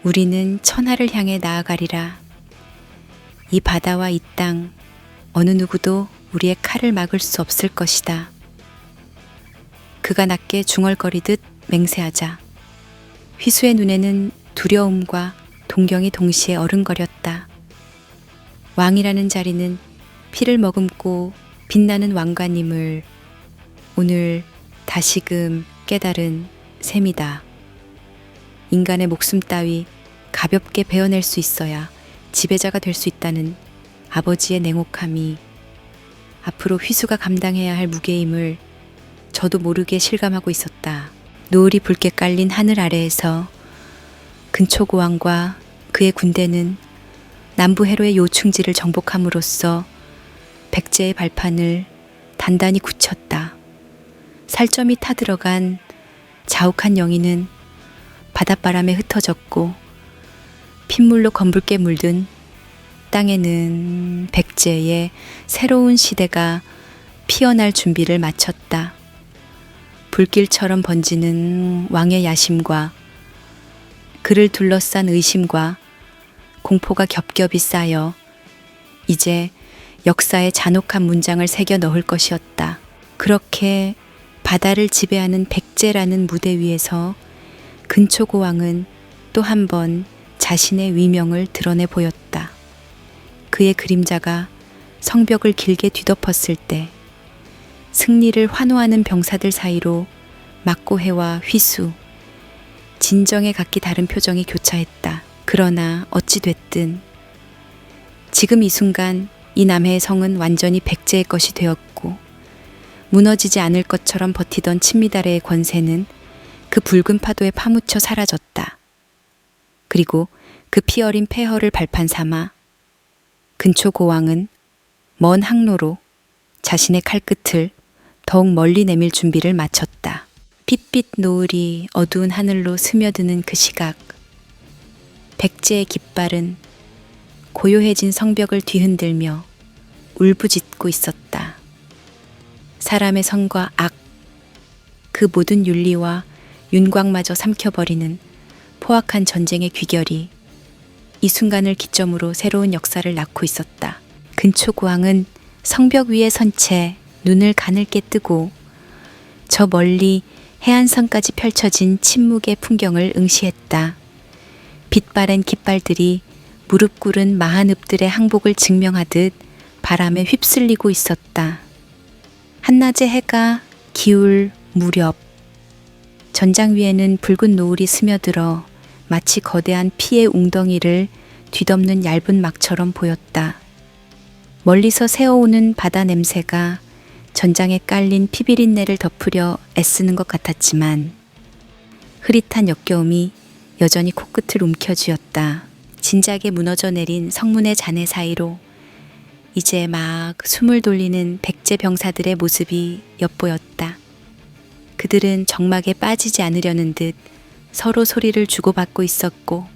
우리는 천하를 향해 나아가리라. 이 바다와 이 땅 어느 누구도 우리의 칼을 막을 수 없을 것이다. 그가 낮게 중얼거리듯 맹세하자 휘수의 눈에는 두려움과 동경이 동시에 어른거렸다. 왕이라는 자리는 피를 머금고 빛나는 왕관임을 오늘 다시금 깨달은 셈이다. 인간의 목숨 따위 가볍게 베어낼 수 있어야 지배자가 될 수 있다는 아버지의 냉혹함이 앞으로 휘수가 감당해야 할 무게임을 저도 모르게 실감하고 있었다. 노을이 붉게 깔린 하늘 아래에서 근초고왕과 그의 군대는 남부 해로의 요충지를 정복함으로써 백제의 발판을 단단히 굳혔다. 살점이 타들어간 자욱한 영희는 바닷바람에 흩어졌고 핏물로 검붉게 물든 땅에는 백제의 새로운 시대가 피어날 준비를 마쳤다. 불길처럼 번지는 왕의 야심과 그를 둘러싼 의심과 공포가 겹겹이 쌓여 이제 역사의 잔혹한 문장을 새겨 넣을 것이었다. 그렇게 바다를 지배하는 백제라는 무대 위에서 근초고왕은 또 한 번 자신의 위명을 드러내 보였다. 그의 그림자가 성벽을 길게 뒤덮었을 때 승리를 환호하는 병사들 사이로 막고해와 휘수, 진정에 각기 다른 표정이 교차했다. 그러나 어찌됐든 지금 이 순간 이 남해의 성은 완전히 백제의 것이 되었고 무너지지 않을 것처럼 버티던 친미다레의 권세는 그 붉은 파도에 파묻혀 사라졌다. 그리고 그 피 어린 폐허를 발판 삼아 근초고왕은 먼 항로로 자신의 칼끝을 더욱 멀리 내밀 준비를 마쳤다. 핏빛 노을이 어두운 하늘로 스며드는 그 시각, 백제의 깃발은 고요해진 성벽을 뒤흔들며 울부짖고 있었다. 사람의 선과 악, 그 모든 윤리와 윤곽마저 삼켜버리는 포악한 전쟁의 귀결이 이 순간을 기점으로 새로운 역사를 낳고 있었다. 근초고왕은 성벽 위에 선 채 눈을 가늘게 뜨고 저 멀리 해안선까지 펼쳐진 침묵의 풍경을 응시했다. 빛바랜 깃발들이 무릎 꿇은 마한읍들의 항복을 증명하듯 바람에 휩쓸리고 있었다. 한낮의 해가 기울 무렵 전장 위에는 붉은 노을이 스며들어 마치 거대한 피의 웅덩이를 뒤덮는 얇은 막처럼 보였다. 멀리서 새어오는 바다 냄새가 전장에 깔린 피비린내를 덮으려 애쓰는 것 같았지만 흐릿한 역겨움이 여전히 코끝을 움켜쥐었다. 진작에 무너져 내린 성문의 잔해 사이로 이제 막 숨을 돌리는 백제 병사들의 모습이 엿보였다. 그들은 정막에 빠지지 않으려는 듯 서로 소리를 주고받고 있었고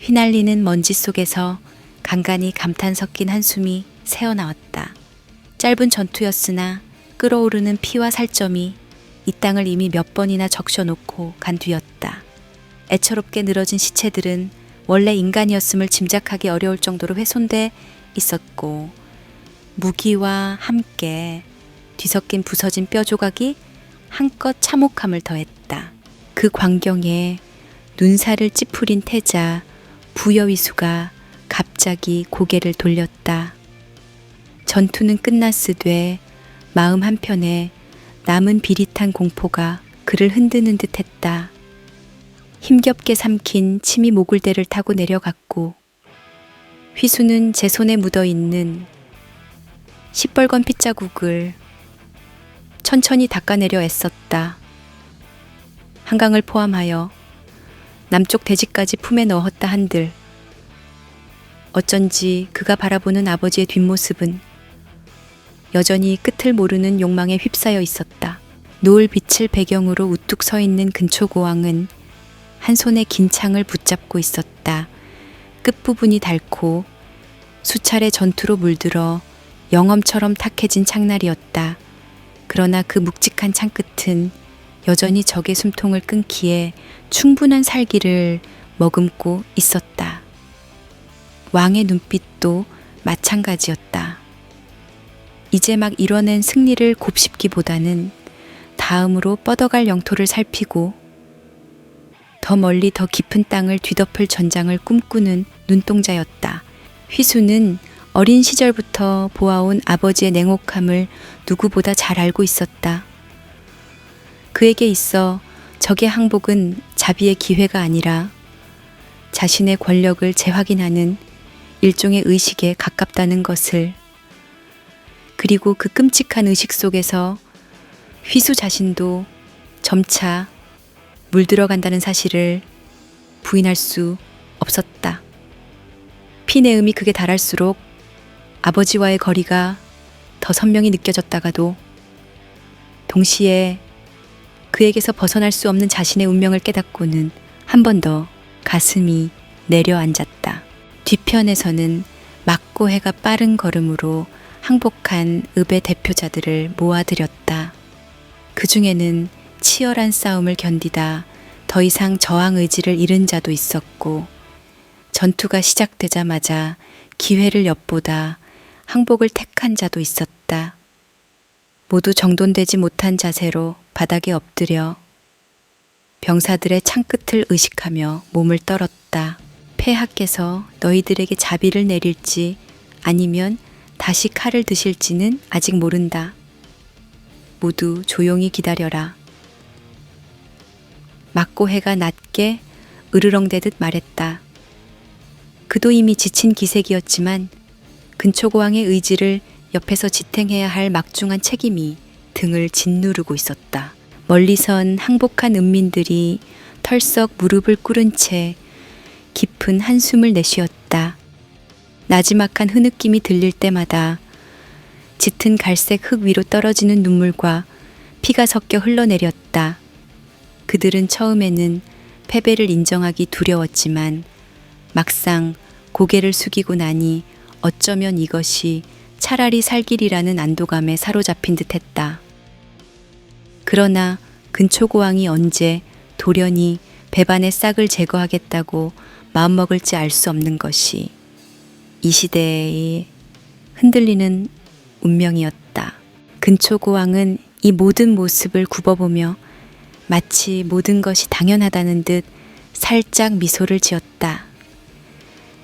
휘날리는 먼지 속에서 간간히 감탄 섞인 한숨이 새어나왔다. 짧은 전투였으나 끓어오르는 피와 살점이 이 땅을 이미 몇 번이나 적셔놓고 간 뒤였다. 애처롭게 늘어진 시체들은 원래 인간이었음을 짐작하기 어려울 정도로 훼손돼 있었고 무기와 함께 뒤섞인 부서진 뼈 조각이 한껏 참혹함을 더했다. 그 광경에 눈살을 찌푸린 태자 부여위수가 갑자기 고개를 돌렸다. 전투는 끝났으되 마음 한편에 남은 비릿한 공포가 그를 흔드는 듯했다. 힘겹게 삼킨 침이 모글대를 타고 내려갔고 휘수는 제 손에 묻어있는 시뻘건 핏자국을 천천히 닦아내려 애썼다. 한강을 포함하여 남쪽 대지까지 품에 넣었다 한들 어쩐지 그가 바라보는 아버지의 뒷모습은 여전히 끝을 모르는 욕망에 휩싸여 있었다. 노을 빛을 배경으로 우뚝 서 있는 근초고왕은 한 손에 긴 창을 붙잡고 있었다. 끝부분이 닳고 수차례 전투로 물들어 영험처럼 탁해진 창날이었다. 그러나 그 묵직한 창끝은 여전히 적의 숨통을 끊기에 충분한 살기를 머금고 있었다. 왕의 눈빛도 마찬가지였다. 이제 막 이뤄낸 승리를 곱씹기보다는 다음으로 뻗어갈 영토를 살피고 더 멀리 더 깊은 땅을 뒤덮을 전장을 꿈꾸는 눈동자였다. 휘수는 어린 시절부터 보아온 아버지의 냉혹함을 누구보다 잘 알고 있었다. 그에게 있어 적의 항복은 자비의 기회가 아니라 자신의 권력을 재확인하는 일종의 의식에 가깝다는 것을, 그리고 그 끔찍한 의식 속에서 휘수 자신도 점차 물들어간다는 사실을 부인할 수 없었다. 피내음이 극에 달할수록 아버지와의 거리가 더 선명히 느껴졌다가도 동시에 그에게서 벗어날 수 없는 자신의 운명을 깨닫고는 한 번 더 가슴이 내려앉았다. 뒤편에서는 맑고 해가 빠른 걸음으로 항복한 읍의 대표자들을 모아들였다. 그 중에는 치열한 싸움을 견디다 더 이상 저항 의지를 잃은 자도 있었고, 전투가 시작되자마자 기회를 엿보다 항복을 택한 자도 있었다. 모두 정돈되지 못한 자세로 바닥에 엎드려 병사들의 창끝을 의식하며 몸을 떨었다. 폐하께서 너희들에게 자비를 내릴지 아니면 다시 칼을 드실지는 아직 모른다. 모두 조용히 기다려라. 맑고 해가 낮게 으르렁대듯 말했다. 그도 이미 지친 기색이었지만 근초고왕의 의지를 옆에서 지탱해야 할 막중한 책임이 등을 짓누르고 있었다. 멀리선 항복한 은민들이 털썩 무릎을 꿇은 채 깊은 한숨을 내쉬었다. 나지막한 흐느낌이 들릴 때마다 짙은 갈색 흙 위로 떨어지는 눈물과 피가 섞여 흘러내렸다. 그들은 처음에는 패배를 인정하기 두려웠지만 막상 고개를 숙이고 나니 어쩌면 이것이 차라리 살 길이라는 안도감에 사로잡힌 듯했다. 그러나 근초고왕이 언제 돌연히 배반의 싹을 제거하겠다고 마음먹을지 알 수 없는 것이 이 시대의 흔들리는 운명이었다. 근초고왕은 이 모든 모습을 굽어보며 마치 모든 것이 당연하다는 듯 살짝 미소를 지었다.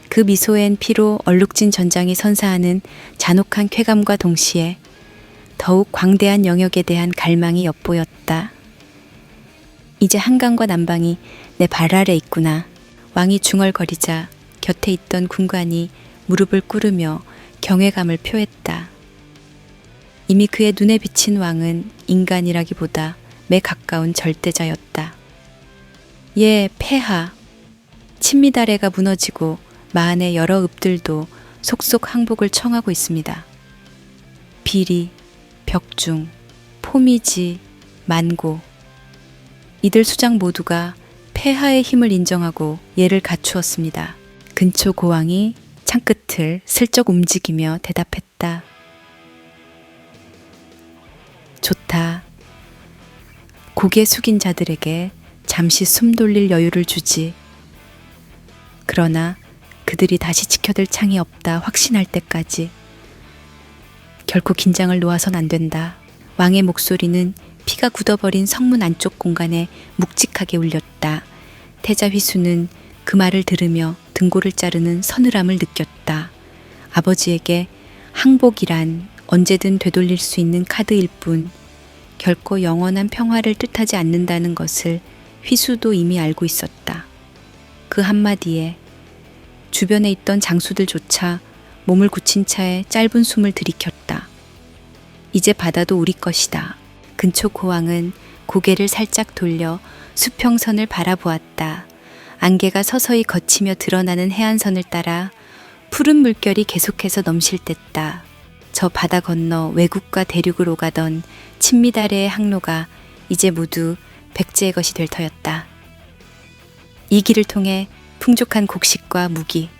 그 미소엔 피로 얼룩진 전장이 선사하는 잔혹한 쾌감과 동시에 더욱 광대한 영역에 대한 갈망이 엿보였다. 이제 한강과 남방이 내 발 아래 있구나. 왕이 중얼거리자 곁에 있던 군관이 무릎을 꿇으며 경외감을 표했다. 이미 그의 눈에 비친 왕은 인간이라기보다 매 가까운 절대자였다. 예, 폐하. 친미다래가 무너지고 마한의 여러 읍들도 속속 항복을 청하고 있습니다. 비리, 벽중, 포미지, 만고, 이들 수장 모두가 폐하의 힘을 인정하고 예를 갖추었습니다. 근초고왕이 창끝을 슬쩍 움직이며 대답했다. 좋다. 고개 숙인 자들에게 잠시 숨 돌릴 여유를 주지. 그러나 그들이 다시 지켜들 창이 없다 확신할 때까지 결코 긴장을 놓아선 안 된다. 왕의 목소리는 피가 굳어버린 성문 안쪽 공간에 묵직하게 울렸다. 태자 휘수는 그 말을 들으며 등골을 자르는 서늘함을 느꼈다. 아버지에게 항복이란 언제든 되돌릴 수 있는 카드일 뿐 결코 영원한 평화를 뜻하지 않는다는 것을 휘수도 이미 알고 있었다. 그 한마디에 주변에 있던 장수들조차 몸을 굳힌 채 짧은 숨을 들이켰다. 이제 바다도 우리 것이다. 근초고왕은 고개를 살짝 돌려 수평선을 바라보았다. 안개가 서서히 걷히며 드러나는 해안선을 따라 푸른 물결이 계속해서 넘실댔다. 저 바다 건너 외국과 대륙으로 가던 친미다래의 항로가 이제 모두 백제의 것이 될 터였다. 이 길을 통해 풍족한 곡식과 무기,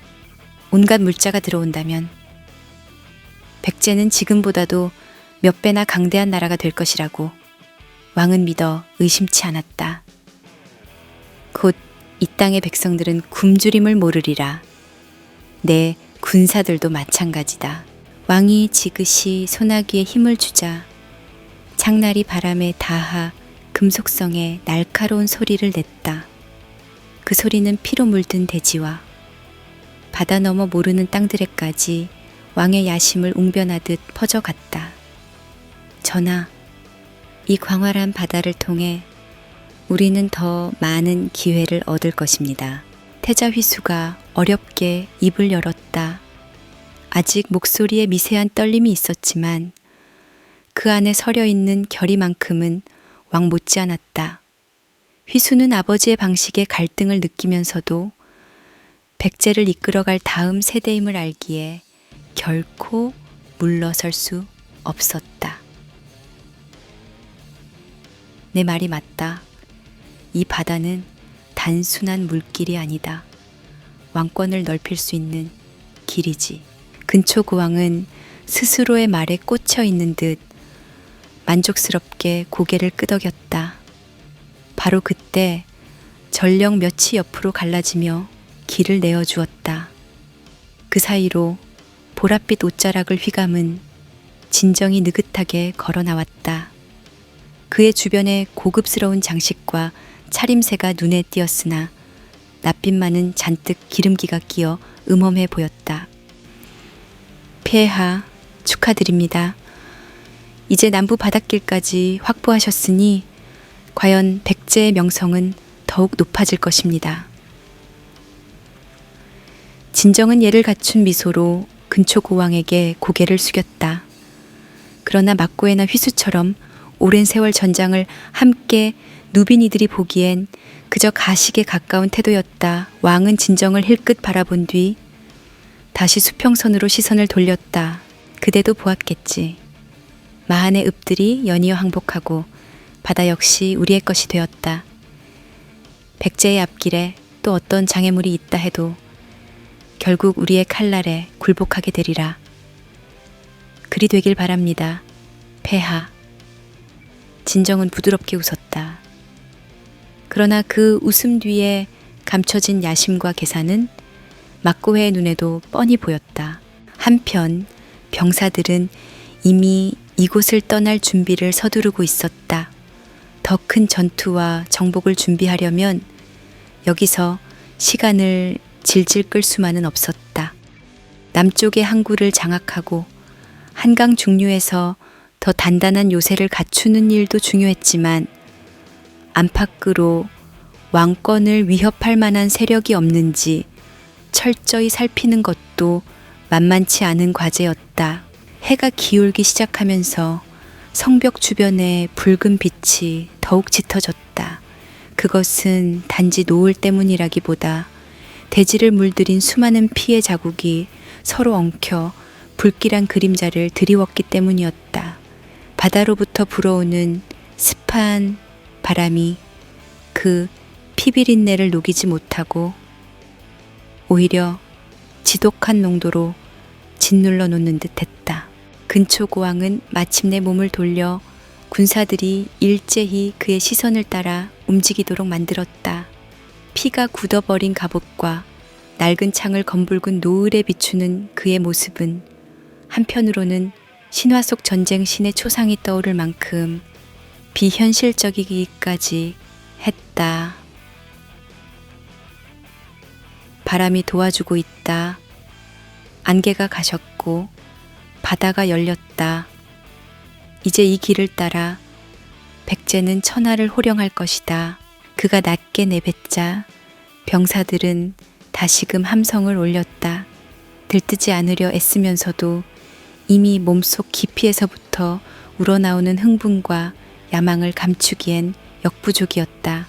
온갖 물자가 들어온다면 백제는 지금보다도 몇 배나 강대한 나라가 될 것이라고 왕은 믿어 의심치 않았다. 곧 이 땅의 백성들은 굶주림을 모르리라. 내 군사들도 마찬가지다. 왕이 지그시 소나기에 힘을 주자 창날이 바람에 닿아 금속성에 날카로운 소리를 냈다. 그 소리는 피로 물든 대지와 바다 너머 모르는 땅들에까지 왕의 야심을 웅변하듯 퍼져갔다. 전하, 이 광활한 바다를 통해 우리는 더 많은 기회를 얻을 것입니다. 태자 휘수가 어렵게 입을 열었다. 아직 목소리에 미세한 떨림이 있었지만 그 안에 서려 있는 결의만큼은 왕 못지않았다. 휘수는 아버지의 방식에 갈등을 느끼면서도 백제를 이끌어갈 다음 세대임을 알기에 결코 물러설 수 없었다. 내 말이 맞다. 이 바다는 단순한 물길이 아니다. 왕권을 넓힐 수 있는 길이지. 근초고왕은 스스로의 말에 꽂혀 있는 듯 만족스럽게 고개를 끄덕였다. 바로 그때 전령 몇이 옆으로 갈라지며 길을 내어주었다. 그 사이로 보랏빛 옷자락을 휘감은 진정이 느긋하게 걸어 나왔다. 그의 주변에 고급스러운 장식과 차림새가 눈에 띄었으나 낯빛만은 잔뜩 기름기가 끼어 음험해 보였다. 폐하, 축하드립니다. 이제 남부 바닷길까지 확보하셨으니 과연 백제의 명성은 더욱 높아질 것입니다. 진정은 예를 갖춘 미소로 근초고왕에게 고개를 숙였다. 그러나 막고해나 휘수처럼 오랜 세월 전장을 함께 누비니들이 보기엔 그저 가식에 가까운 태도였다. 왕은 진정을 힐끗 바라본 뒤 다시 수평선으로 시선을 돌렸다. 그대도 보았겠지. 마한의 읍들이 연이어 항복하고 바다 역시 우리의 것이 되었다. 백제의 앞길에 또 어떤 장애물이 있다 해도 결국 우리의 칼날에 굴복하게 되리라. 그리 되길 바랍니다. 폐하. 진정은 부드럽게 웃었다. 그러나 그 웃음 뒤에 감춰진 야심과 계산은 막고해의 눈에도 뻔히 보였다. 한편 병사들은 이미 이곳을 떠날 준비를 서두르고 있었다. 더 큰 전투와 정복을 준비하려면 여기서 시간을 질질 끌 수만은 없었다. 남쪽의 항구를 장악하고 한강 중류에서 더 단단한 요새를 갖추는 일도 중요했지만 안팎으로 왕권을 위협할 만한 세력이 없는지 철저히 살피는 것도 만만치 않은 과제였다. 해가 기울기 시작하면서 성벽 주변의 붉은 빛이 더욱 짙어졌다. 그것은 단지 노을 때문이라기보다 대지를 물들인 수많은 피의 자국이 서로 엉켜 불길한 그림자를 드리웠기 때문이었다. 바다로부터 불어오는 습한 바람이 그 피비린내를 녹이지 못하고 오히려 지독한 농도로 짓눌러 놓는 듯했다. 근초고왕은 마침내 몸을 돌려 군사들이 일제히 그의 시선을 따라 움직이도록 만들었다. 피가 굳어버린 갑옷과 낡은 창을 검붉은 노을에 비추는 그의 모습은 한편으로는 신화 속 전쟁 신의 초상이 떠오를 만큼 비현실적이기까지 했다. 바람이 도와주고 있다. 안개가 가셨고 바다가 열렸다. 이제 이 길을 따라 백제는 천하를 호령할 것이다. 그가 낮게 내뱉자 병사들은 다시금 함성을 올렸다. 들뜨지 않으려 애쓰면서도 이미 몸속 깊이에서부터 우러나오는 흥분과 야망을 감추기엔 역부족이었다.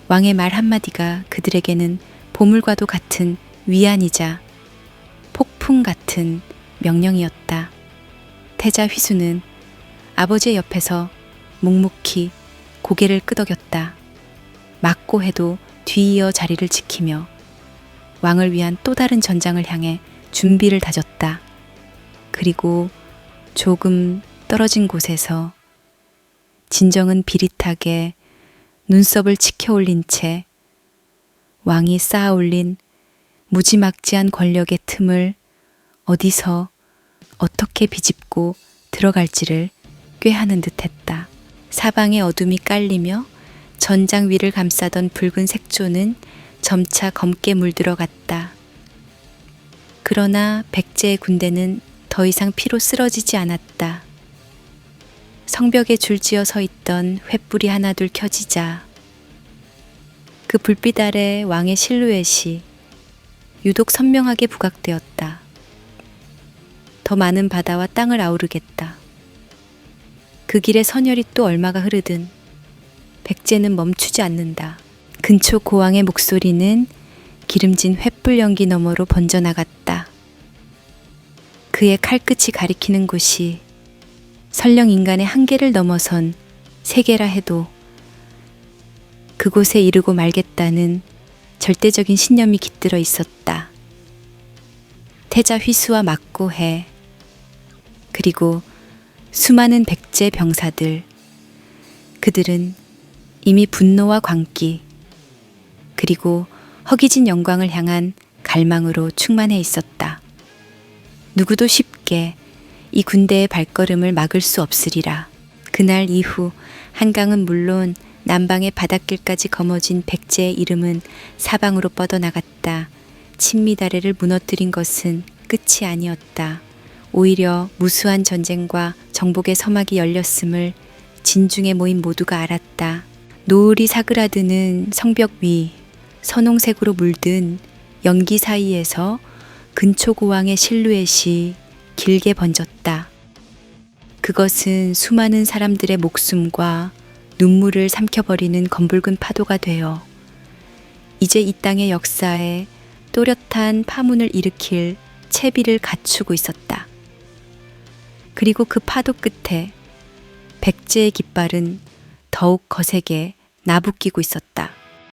왕의 말 한마디가 그들에게는 보물과도 같은 위안이자 폭풍 같은 명령이었다. 태자 휘수는 아버지의 옆에서 묵묵히 고개를 끄덕였다. 막고해도 뒤이어 자리를 지키며 왕을 위한 또 다른 전장을 향해 준비를 다졌다. 그리고 조금 떨어진 곳에서 진정은 비릿하게 눈썹을 치켜 올린 채 왕이 쌓아 올린 무지막지한 권력의 틈을 어디서 어떻게 비집고 들어갈지를 꾀하는 듯했다. 사방에 어둠이 깔리며 전장 위를 감싸던 붉은 색조는 점차 검게 물들어갔다. 그러나 백제의 군대는 더 이상 피로 쓰러지지 않았다. 성벽에 줄지어 서 있던 횃불이 하나둘 켜지자 그 불빛 아래 왕의 실루엣이 유독 선명하게 부각되었다. 더 많은 바다와 땅을 아우르겠다. 그 길에 선열이 또 얼마가 흐르든 백제는 멈추지 않는다. 근초 고왕의 목소리는 기름진 횃불 연기 너머로 번져나갔다. 그의 칼끝이 가리키는 곳이 설령 인간의 한계를 넘어선 세계라 해도 그곳에 이르고 말겠다는 절대적인 신념이 깃들어 있었다. 태자 휘수와 막고해 그리고 수많은 백제 병사들, 그들은 이미 분노와 광기 그리고 허기진 영광을 향한 갈망으로 충만해 있었다. 누구도 쉽게 이 군대의 발걸음을 막을 수 없으리라. 그날 이후 한강은 물론 남방의 바닷길까지 거머쥔 백제의 이름은 사방으로 뻗어나갔다. 친미다래를 무너뜨린 것은 끝이 아니었다. 오히려 무수한 전쟁과 정복의 서막이 열렸음을 진중에 모인 모두가 알았다. 노을이 사그라드는 성벽 위 선홍색으로 물든 연기 사이에서 근초고왕의 실루엣이 길게 번졌다. 그것은 수많은 사람들의 목숨과 눈물을 삼켜버리는 검붉은 파도가 되어 이제 이 땅의 역사에 또렷한 파문을 일으킬 채비를 갖추고 있었다. 그리고 그 파도 끝에 백제의 깃발은 더욱 거세게 나부끼고 있었다.